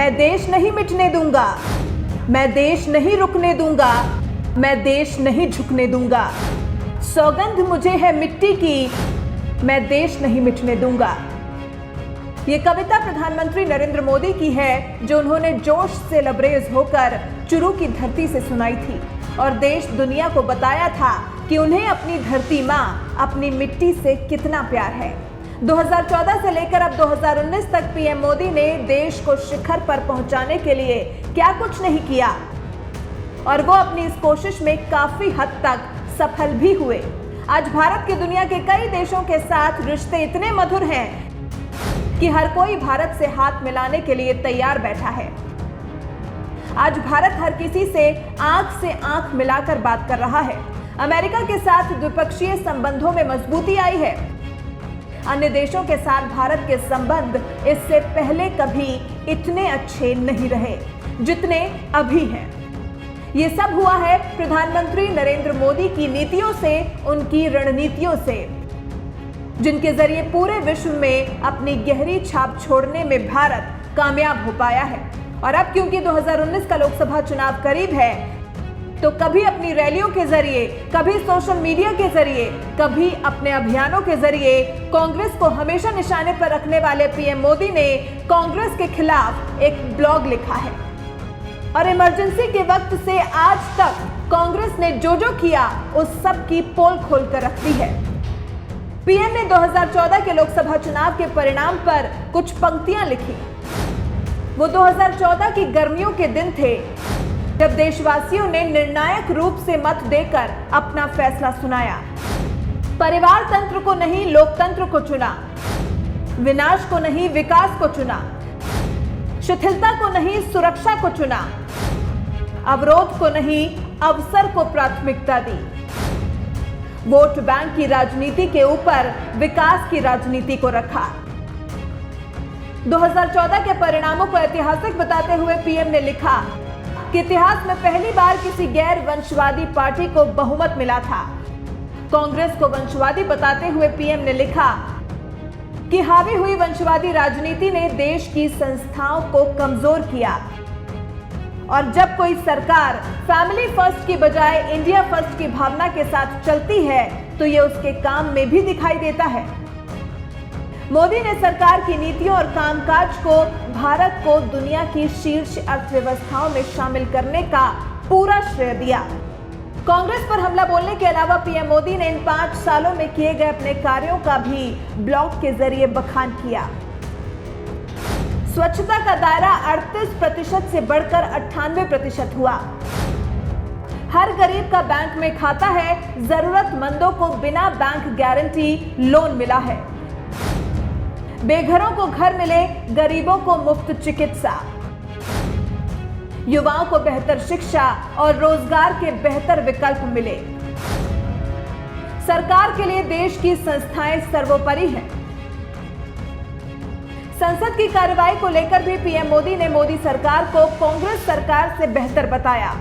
मैं देश नहीं मिटने दूंगा, मैं देश नहीं रुकने दूंगा, मैं देश नहीं झुकने दूंगा। सौगंध मुझे है मिट्टी की, मैं देश नहीं मिटने दूंगा। ये कविता प्रधानमंत्री नरेंद्र मोदी की है, जो उन्होंने जोश से लबरेज होकर चुरू की धरती से सुनाई थी और देश दुनिया को बताया था कि उन्हें अपनी धरती माँ, अपनी मिट्टी से कितना प्यार है। 2014 से लेकर अब 2019 तक पीएम मोदी ने देश को शिखर पर पहुंचाने के लिए क्या कुछ नहीं किया और वो अपनी इस कोशिश में काफी हद तक सफल भी हुए। आज भारत के दुनिया के कई देशों के साथ रिश्ते इतने मधुर हैं कि हर कोई भारत से हाथ मिलाने के लिए तैयार बैठा है। आज भारत हर किसी से आंख मिलाकर बात कर रहा है। अमेरिका के साथ द्विपक्षीय संबंधों में मजबूती आई है। अन्य देशों के साथ भारत के संबंध इससे पहले कभी इतने अच्छे नहीं रहे जितने अभी हैं। ये सब हुआ है प्रधानमंत्री नरेंद्र मोदी की नीतियों से, उनकी रणनीतियों से, जिनके जरिए पूरे विश्व में अपनी गहरी छाप छोड़ने में भारत कामयाब हो पाया है। और अब क्योंकि 2019 का लोकसभा चुनाव करीब है, तो कभी अपनी रैलियों के जरिए, कभी सोशल मीडिया के जरिए, कभी अपने अभियानों के जरिए कांग्रेस को हमेशा निशाने पर रखने वाले पीएम मोदी ने कांग्रेस के खिलाफ एक ब्लॉग लिखा है और इमरजेंसी के वक्त से आज तक कांग्रेस ने जो जो किया उस सब की पोल खोलकर रख दी है। पीएम ने 2014 के लोकसभा चुनाव के परिणाम पर कुछ पंक्तियां लिखी। वो 2014 की गर्मियों के दिन थे जब देशवासियों ने निर्णायक रूप से मत देकर अपना फैसला सुनाया। परिवार तंत्र को नहीं, लोकतंत्र को चुना। विनाश को नहीं, विकास को चुना। शिथिलता को नहीं, सुरक्षा को चुना। अवरोध को नहीं, अवसर को प्राथमिकता दी। वोट बैंक की राजनीति के ऊपर विकास की राजनीति को रखा। 2014 के परिणामों को ऐतिहासिक बताते हुए पीएम ने लिखा कि इतिहास में पहली बार किसी गैर वंशवादी पार्टी को बहुमत मिला था। कांग्रेस को वंशवादी बताते हुए पीएम ने लिखा कि हावी हुई वंशवादी राजनीति ने देश की संस्थाओं को कमजोर किया और जब कोई सरकार फैमिली फर्स्ट की बजाय इंडिया फर्स्ट की भावना के साथ चलती है तो ये उसके काम में भी दिखाई देता है। मोदी ने सरकार की नीतियों और कामकाज को भारत को दुनिया की शीर्ष अर्थव्यवस्थाओं में शामिल करने का पूरा श्रेय दिया। कांग्रेस पर हमला बोलने के अलावा पीएम मोदी ने इन 5 सालों में किए गए अपने कार्यों का भी ब्लॉग के जरिए बखान किया। स्वच्छता का दायरा 38% से बढ़कर 98% हुआ। हर गरीब का बैंक में खाता है, जरूरतमंदों को बिना बैंक गारंटी लोन मिला है। बेघरों को घर मिले, गरीबों को मुफ्त चिकित्सा। युवाओं को बेहतर शिक्षा और रोजगार के बेहतर विकल्प मिले। सरकार के लिए देश की संस्थाएं सर्वोपरि हैं। संसद की कार्रवाई को लेकर भी पीएम मोदी ने मोदी सरकार को कांग्रेस सरकार से बेहतर बताया।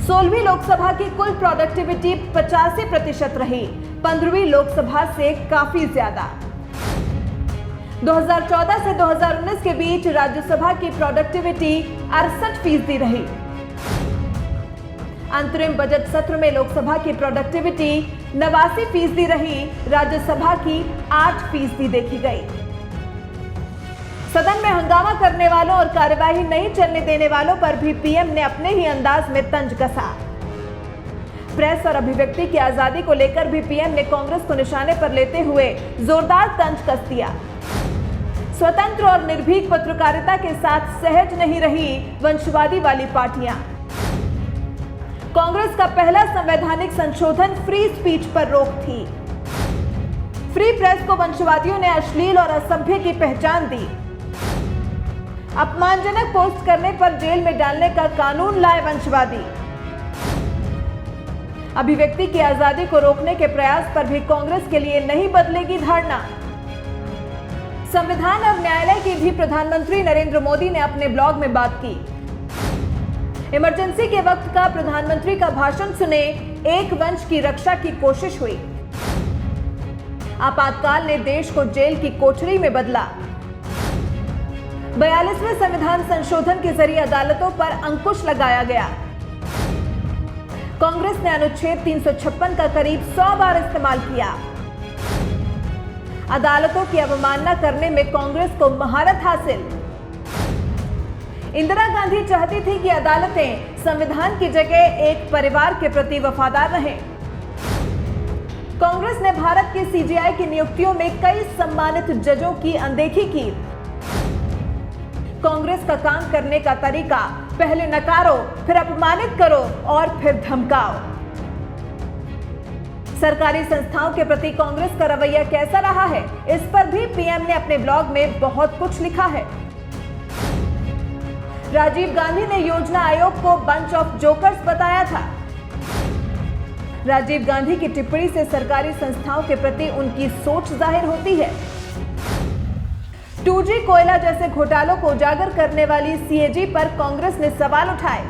16वीं लोकसभा की कुल प्रोडक्टिविटी 85% रही, 15वीं लोकसभा से काफी ज्यादा। 2014 से 2019 के बीच राज्यसभा की प्रोडक्टिविटी 68% रही। अंतरिम बजट सत्र में लोकसभा की प्रोडक्टिविटी 89% रही, राज्यसभा की 8% देखी गई। सदन में हंगामा करने वालों और कार्यवाही नहीं चलने देने वालों पर भी पीएम ने अपने ही अंदाज में तंज कसा। प्रेस और अभिव्यक्ति की आजादी को लेकर भी पीएम ने कांग्रेस को निशाने पर लेते हुए जोरदार तंज कस दिया। स्वतंत्र और निर्भीक पत्रकारिता के साथ सहज नहीं रही वंशवादी वाली पार्टियां। कांग्रेस का पहला संवैधानिक संशोधन फ्री स्पीच पर रोक थी। फ्री प्रेस को वंशवादियों ने अश्लील और असभ्य की पहचान दी। अपमानजनक पोस्ट करने पर जेल में डालने का कानून लाए वंशवादी। अभिव्यक्ति की आजादी को रोकने के प्रयास पर भी कांग्रेस के लिए नहीं बदलेगी धारणा। संविधान और न्यायालय की भी प्रधानमंत्री नरेंद्र मोदी ने अपने ब्लॉग में बात की। इमरजेंसी के वक्त का प्रधानमंत्री का भाषण सुने, एक वंश की रक्षा की कोशिश हुई। आपातकाल ने देश को जेल की कोठरी में बदला। 42वें संविधान संशोधन के जरिए अदालतों पर अंकुश लगाया गया। कांग्रेस ने अनुच्छेद 356 का करीब 100 बार इस्तेमाल किया। अदालतों की अवमानना करने में कांग्रेस को महारत हासिल। इंदिरा गांधी चाहती थी कि अदालतें संविधान की जगह एक परिवार के प्रति वफादार रहें। कांग्रेस ने भारत के सीजेआई की नियुक्तियों में कई सम्मानित जजों की अनदेखी की। कांग्रेस का काम करने का तरीका पहले नकारो, फिर अपमानित करो और फिर धमकाओ। सरकारी संस्थाओं के प्रति कांग्रेस का रवैया कैसा रहा है, इस पर भी पीएम ने अपने ब्लॉग में बहुत कुछ लिखा है। राजीव गांधी ने योजना आयोग को बंच ऑफ जोकर्स बताया था। राजीव गांधी की टिप्पणी से सरकारी संस्थाओं के प्रति उनकी सोच जाहिर होती है। 2G कोयला जैसे घोटालों को उजागर करने वाली सीएजी पर कांग्रेस ने सवाल उठाए।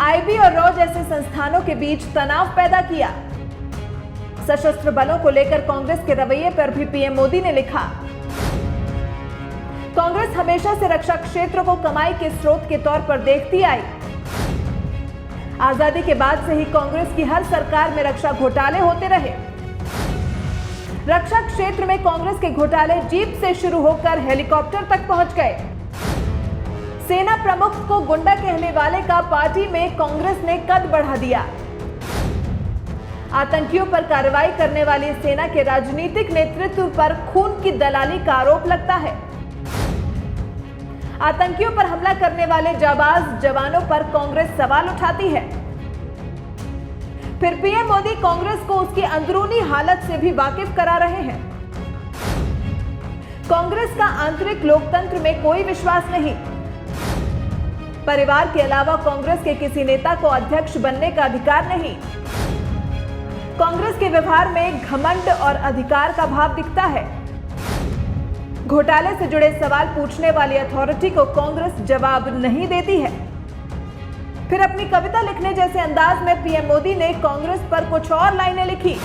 आईबी और रॉ जैसे संस्थानों के बीच तनाव पैदा किया। सशस्त्र बलों को लेकर कांग्रेस के रवैये पर भी पीएम मोदी ने लिखा। कांग्रेस हमेशा से रक्षा क्षेत्र को कमाई के स्रोत के तौर पर देखती आई। आजादी के बाद से ही कांग्रेस की हर सरकार में रक्षा घोटाले होते रहे। रक्षा क्षेत्र में कांग्रेस के घोटाले जीप से शुरू होकर हेलीकॉप्टर तक पहुंच गए। सेना प्रमुख को गुंडा कहने वाले का पार्टी में कांग्रेस ने कद बढ़ा दिया। आतंकियों पर कार्रवाई करने वाली सेना के राजनीतिक नेतृत्व पर खून की दलाली का आरोप लगता है। आतंकियों पर हमला करने वाले जाबाज जवानों पर कांग्रेस सवाल उठाती है। फिर पीएम मोदी कांग्रेस को उसकी अंदरूनी हालत से भी वाकिफ करा रहे हैं। कांग्रेस का आंतरिक लोकतंत्र में कोई विश्वास नहीं। परिवार के अलावा कांग्रेस के किसी नेता को अध्यक्ष बनने का अधिकार नहीं। कांग्रेस के व्यवहार में घमंड और अधिकार का भाव दिखता है। घोटाले से जुड़े सवाल पूछने वाली अथॉरिटी को कांग्रेस जवाब नहीं देती है। फिर अपनी कविता लिखने जैसे अंदाज में पीएम मोदी ने कांग्रेस पर कुछ और लाइनें लिखी।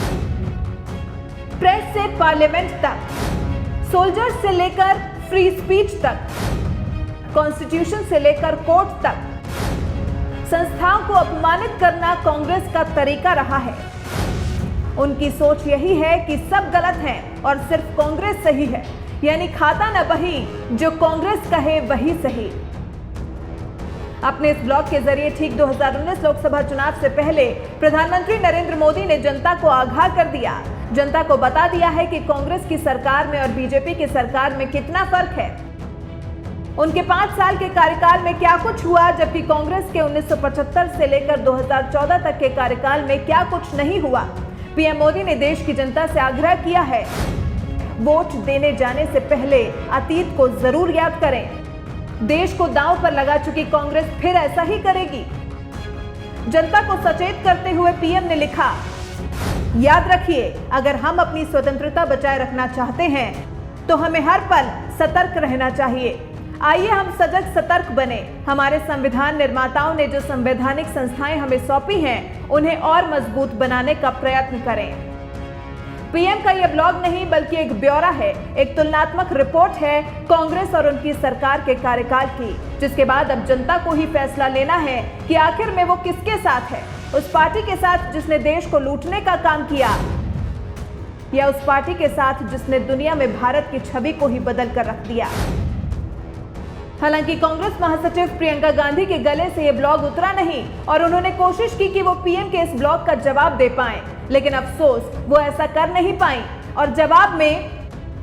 प्रेस से पार्लियामेंट तक, सोल्जर्स से लेकर फ्री स्पीच तक, कॉन्स्टिट्यूशन से लेकर कोर्ट तक, संस्थाओं को अपमानित करना कांग्रेस का तरीका रहा है। उनकी सोच यही है कि सब गलत हैं और सिर्फ कांग्रेस सही है, यानी खाता न बही, जो कांग्रेस कहे वही सही। अपने इस ब्लॉग के जरिए ठीक 2019 लोकसभा चुनाव से पहले प्रधानमंत्री नरेंद्र मोदी ने जनता को आगाह कर दिया, जनता को बता दिया है कि कांग्रेस की सरकार में और बीजेपी की सरकार में कितना फर्क है। उनके 5 साल के कार्यकाल में क्या कुछ हुआ, जबकि कांग्रेस के 1975 से लेकर 2014 तक के कार्यकाल में क्या कुछ नहीं हुआ। पीएम मोदी ने देश की जनता से आग्रह किया है, वोट देने जाने से पहले अतीत को जरूर याद करें। देश को दांव पर लगा चुकी कांग्रेस फिर ऐसा ही करेगी। जनता को सचेत करते हुए पीएम ने लिखा, याद रखिए, अगर हम अपनी स्वतंत्रता बचाए रखना चाहते हैं तो हमें हर पल सतर्क रहना चाहिए। आइए हम सजग सतर्क बने। हमारे संविधान निर्माताओं ने जो संवैधानिक संस्थाएं हमें सौंपी हैं, उन्हें और मजबूत बनाने का प्रयत्न करें। पीएम का यह ब्लॉग नहीं बल्कि एक ब्यौरा है, एक तुलनात्मक रिपोर्ट है कांग्रेस और उनकी सरकार के कार्यकाल की, जिसके बाद अब जनता को ही फैसला लेना है कि आखिर में वो किसके साथ है। उस पार्टी के साथ जिसने देश को लूटने का काम किया, या उस पार्टी के साथ जिसने दुनिया में भारत की छवि को ही बदल कर रख दिया। हालांकि कांग्रेस महासचिव प्रियंका गांधी के गले से यह ब्लॉग उतरा नहीं और उन्होंने कोशिश की कि वो पीएम के इस ब्लॉग का जवाब दे पाएं, लेकिन अफसोस वो ऐसा कर नहीं पाई और जवाब में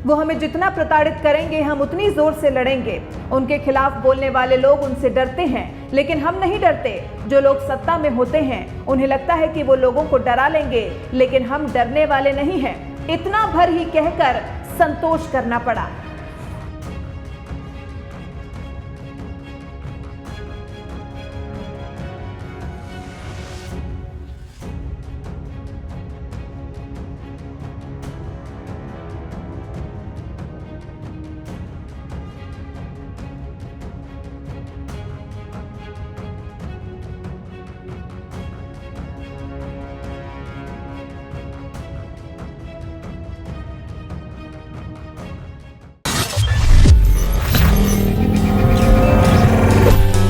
वो हमें जितना प्रताड़ित करेंगे हम उतनी जोर से लड़ेंगे। उनके खिलाफ बोलने वाले लोग उनसे डरते हैं, लेकिन हम नहीं डरते। जो लोग सत्ता में होते हैं उन्हें लगता है कि वो लोगों को डरा लेंगे, लेकिन हम डरने वाले नहीं हैं। इतना भर ही कहकर संतोष करना पड़ा।